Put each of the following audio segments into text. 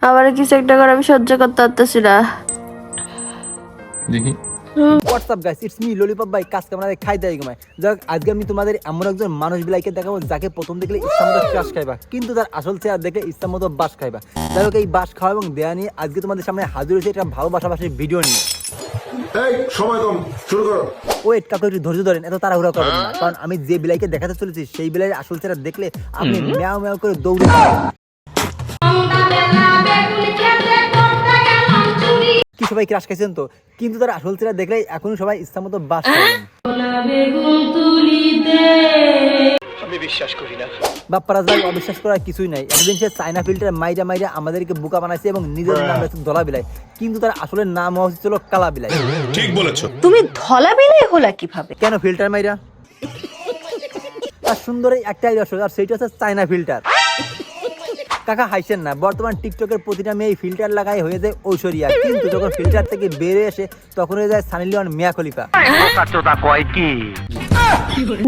আবার কিছু একটা করে আমি সহ্য করতে পারতেছি না। দেখি WhatsApp guys, it's me lollipop ভাই, কাজ কামনা খাই দেয় ঘুমায়। যাক, আজকে আমি তোমাদের এমন একজন মানুষ বিলাইকে দেখাবো যাকে প্রথম দেখলে ইচ্ছা মতো ক্রাশ খাইবা, কিন্তু তার আসল চেহারা দেখলে ইচ্ছা মতো বাস খাইবা। যাই হোক, এই বাস খাওয়া এবং দেয়া নিয়ে আজকে তোমাদের সামনে হাজির হয়েছে একটা ভালোবাসাবাসির ভিডিও নিয়ে। এই সময় কম, শুরু করো। ওয়েট, কাকু একটু ধৈর্য ধরেন, এত তাড়াহুড়া করবেন না, কারণ আমি যে বিলাইকে দেখাতে চলেছি সেই বিলাইয়ের আসল চেহারা দেখলে আপনি ম্যাও ম্যাও করে দৌড়ে যাবেন। কি সবাই ক্রাশ খাইছেন তো, কিন্তু তার আসল চেহারা দেখলে এখন সবাই ইচ্ছা মতো বাস খাবেন। আমি বিশ্বাস করি না। বাপ্পারা যাই, অবিশ্বাস করার কিছুই নাই। একদিন সে চায়না ফিল্টার মাইরা মাইরা আমাদেরকে বোকা বানাইছে এবং নিজের নাম রাখছে ধলা বিলাই, কিন্তু তার আসলে নাম হচ্ছিল কালা বিলাই। ঠিক বলেছো। তুমি ধলা বিলাই হলা কিভাবে? কেন ফিল্টার মাইরা? তার সুন্দর একটা আইডিয়া, আর সেইটা হচ্ছে চায়না ফিল্টার। কাকা হাসেন না, বর্তমান টিকটকের প্রতিটা মেয়ে ফিল্টার লাগাই হয়ে যায় ঐশ্বরিয়া, কিন্তু যখন ফিল্টার থেকে বেরিয়ে আসে তখন হয়ে যায় সানি লিওন, মিয়া খলিফা।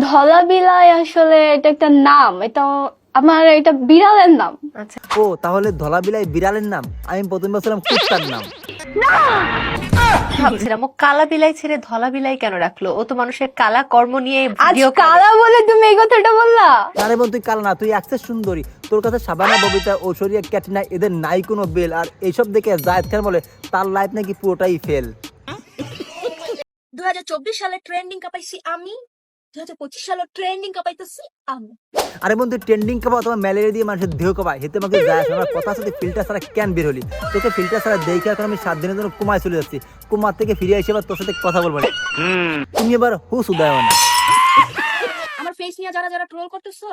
ধলা বিলাই আসলে এটা একটা নাম, এটা আমার এটা বিড়ালের নাম। আচ্ছা, ও তাহলে ধলা বিলাই বিড়ালের নাম? আমি প্রথম বলছিলাম কুত্তার নাম। ভাবছিলাম ও কালা বিলাই ছেড়ে ধলা বিলাই কেন রাখলো? ও তো মানুষের কালা কর্ম নিয়ে আজ ভিডিও কালা বলে তুমি এই কথাটা বললা? আরে বোন, তুই কাল না, তুই একসেস সুন্দরী। তোর কাছে সাবানা, ববিতা, ঐশ্বরিয়া, ক্যাটরিনা এদের নাই কোনো বেল। আর এইসব দেখে জায়েদ খান বলে তার লাইফ নাকি পুরোটাই ফেল। 2024 সালে ট্রেন্ডিং কাপাইছি আমি, 2025 সালে ট্রেন্ডিং কাপাইতেছি আমি। আরে বোন, তুই ট্রেন্ডিং কাপা অথবা ম্যালেরিয়া দিয়ে মানুষের দেহ কাপায়, হেতে আমাকে যায় আসে না। আমার কথা আছে, ফিল্টার ছাড়া কেন বের হলি? তোকে ফিল্টার ছাড়া দেখে এখন আমি 7 দিনের জন্য কুমায় চলে যাচ্ছি। কুমার থেকে ফিরে এসে আবার তোর সাথে কথা বলবো না। তুমি এবার হুশ উদয় না। আমার ফেস নিয়ে যারা যারা ট্রোল করতেছো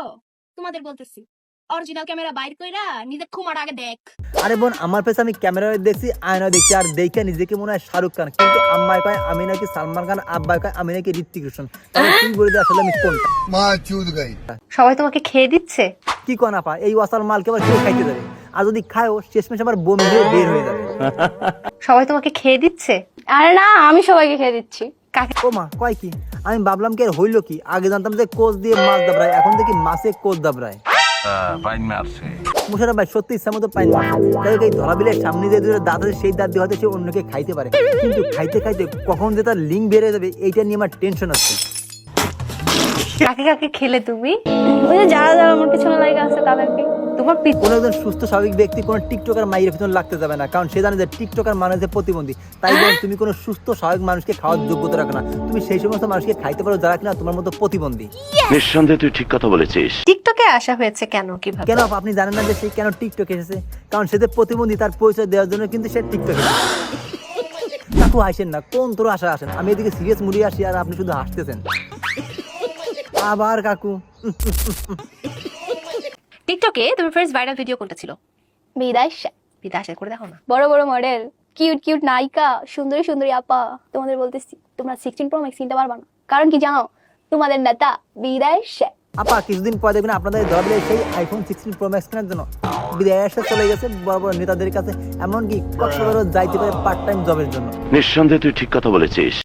তোমাদের বলতেছি, অরিজিনাল ক্যামেরা বাইর কইরা নিজে খুমার আগে দেখ। আরে বোন, আমার পেছনে আমি ক্যামেরায় দেখছি, আয়নায় দেখছি, আর দেখে নিজেকে মনে হয় শাহরুখ খান, কিন্তু আম্মায় কয় আমি নাকি সালমান খান, আব্বাই কয় আমি নাকি ঋত্বিক রোশন। তাহলে তুই বলে দে আসলে আমি কোনটা? মা চুদ গাই। সবাই তোমাকে খেয়ে দিচ্ছে। কি কয় না পা, এই ওয়াসাল মালকে আবার কেউ খাইতে যাবে? আর যদি খায়ও শেষমেশ আবার বমি হয়ে বের হয়ে যাবে। সবাই তোমাকে খেয়ে দিচ্ছে। আরে না, আমি সবাইকে খেয়ে দিচ্ছি। কাকে? ও মা, কয় কি? আমি ভাবলাম কি আর হইলো কি, আগে জানতাম যে কোচ দিয়ে মাছ দাবড়ায়, এখন দেখি মাছে কোচ দাবড়ায়। মুশারফ ভাই সত্যি ইচ্ছা মতো পাইন মারছে। তাই এই ধরা বিলের সামনে যে দুটো দাঁত আছে সেই দাঁত দিয়ে হয়তো সে অন্যকে খাইতে পারে, কিন্তু খাইতে খাইতে কখন যে তার লিঙ্ক বেড়ে যাবে এইটা নিয়ে আমার টেনশন আছে। কাকে কাকে খেলে তুমি? ওই যে যারা যারা আমার পিছনে লাগা আছে তাদেরকে। তোমার কোনো একজন সুস্থ স্বাভাবিক ব্যক্তি কোনো টিকটকার মাইয়ের পিছনে লাগতে যাবে না, কারণ সে জানে যে টিকটকার মানে যে প্রতিবন্ধী। তাই বলে তুমি কোনো সুস্থ স্বাভাবিক মানুষকে খাওয়ার যোগ্যতা রাখো না। তুমি সেই সমস্ত মানুষকে খাইতে পারো যারা কিনা তোমার মতো প্রতিবন্ধী। নিঃসন্দেহে তুই ঠিক কথা বলেছিস। টিকটকে আসা হয়েছে কেন, কিভাবে? কেন আপনি জানেন না যে সে কেন টিকটকে এসেছে? কারণ সে যে প্রতিবন্ধী তার পরিচয় দেওয়ার জন্য কিন্তু সে টিকটকে এসেছে। কাকু হাসেন না, কোন তোর আশা আসেন? আমি এদিকে সিরিয়াস মুডে আসি আর আপনি শুধু হাসতেছেন। আবার কাকু। টিকটকে তুমি ফার্স্ট ভাইরাল ভিডিও কোনটা ছিল? বিদায়। বিদায় করে দেখো না। বড় বড় মডেল, কিউট কিউট নায়িকা, সুন্দরী সুন্দরী আপা, তোমাদের বলতেছি তোমরা 16 প্রো ম্যাক্স কিনতে পারবা না। কারণ কি জানো? তোমাদের নেতা বিদায়। আপা কিছুদিন পরে দেখবেন আপনাদের ধরলে সেই আইফোন 16 প্রো ম্যাক্স কেনার জন্য বিদায় আসতে চলে গেছে বড় বড় নেতাদের কাছে, এমনকি কক্সবাজারও যাইতে পারে পার্ট টাইম জবের জন্য। নিঃসন্দেহে তুই ঠিক কথা বলেছিস।